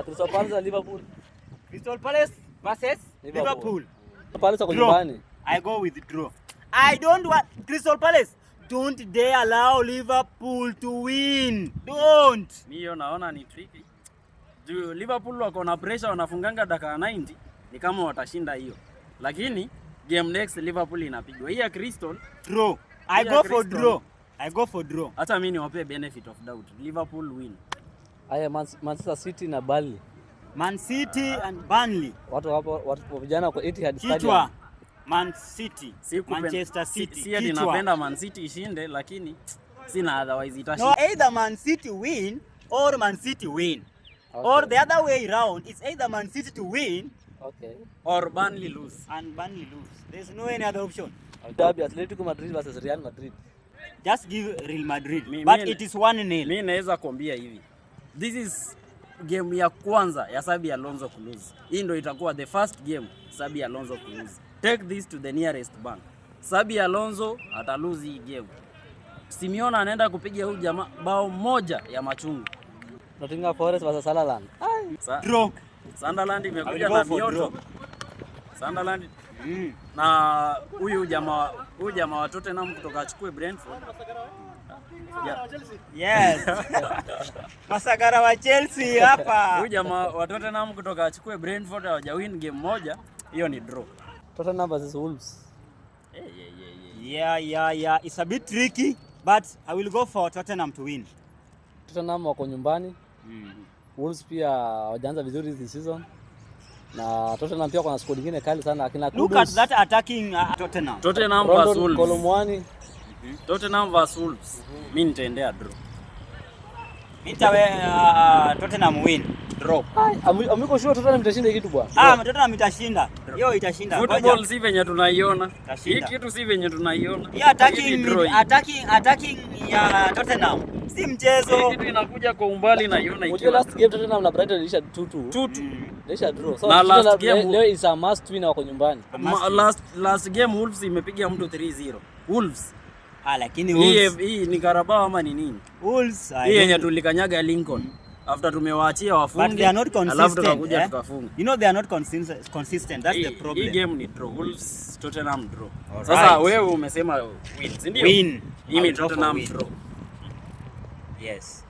Crystal Palace Liverpool. Crystal Palace versus Liverpool. Palace kwa nyumbani. I go with draw. I don't want Crystal Palace. Don't dare allow Liverpool to win. Don't. Mimi naona ni tricky. Liverpool wako na pressure, wanafunganga dakika 90 ni kama watashinda hiyo. Lakini game next Liverpool inapigwa. Hii ya Crystal draw. I go for draw. I go for draw. Hata mimi niwape benefit of doubt. Liverpool win. Haya Manchester City na Burnley. Man City and Burnley. Watu vijana kwa Etihad Stadium. Man City. Manchester City. Si ati napenda Man City ishinde lakini sina otherwise itashinda. No, either Man City win or Man City win. Okay. Or the other way around, it's either Man City to win, okay, or Burnley lose. And Burnley lose. There's no any other option. Derby Atletico Madrid versus Real Madrid. Just give Real Madrid. But it is 1-0. Mimi naweza kuambia hivi. This is game ya kwanza ya Xabi Alonso kulose. Hii ndio itakuwa the first game Xabi Alonso kulose. Take this to the nearest bank. Xabi Alonso atalose hii game. Simeone anaenda kupiga huyu jamaa bao moja ya machungu. Nottingham Forest versus Sunderland. Draw. Sunderland imekuja na mioto. Sunderland. Na huyu jamaa wa Tottenham kutoka achukue Brentford. Yes. Masagara wa Chelsea hapa. Huyu jamaa wa Tottenham kutoka achukue Brentford hawajawin game moja. Hiyo ni draw. Tottenham versus Wolves. Yeah. It's a bit tricky, but I will go for Tottenham to win. Tottenham wako nyumbani. Wolves pia hawajaanza vizuri this season. Na Tottenham pia kuna squad nyingine kali sana akina Kudus. Look at that attacking Tottenham. Tottenham versus Wolves. Kolomwani. Tottenham versus Wolves. Mimi nitaendea draw. Nitawe Tottenham win. Draw. Amiko sure Tottenham itashinda kitu bwana. Tottenham itashinda. Hiyo itashinda. Football si venye tunaiona. Hii kitu si venye tunaiona. Hii attacking ya Tottenham. Si mchezo. Hii kitu inakuja kwa umbali naiona ikiwa. Last game Tottenham na Brighton ilisha 2-2. Ilisha draw. So na last game leo is a must win wako nyumbani. Last game Wolves imepiga mtu 3-0. Wolves. Lakini Wolves. Hii ni Carabao ama ni nini? Wolves. Hii yenye tulikanyaga Lincoln. After tumewaachia wafunge. But they are not consistent. Alafu tukakuja tukafunga. You know they are not consistent. That's the problem. Hii game ni draw. Wolves Tottenham draw. Sasa wewe umesema win, si ndio? Win. Hii ni Tottenham draw. Yes.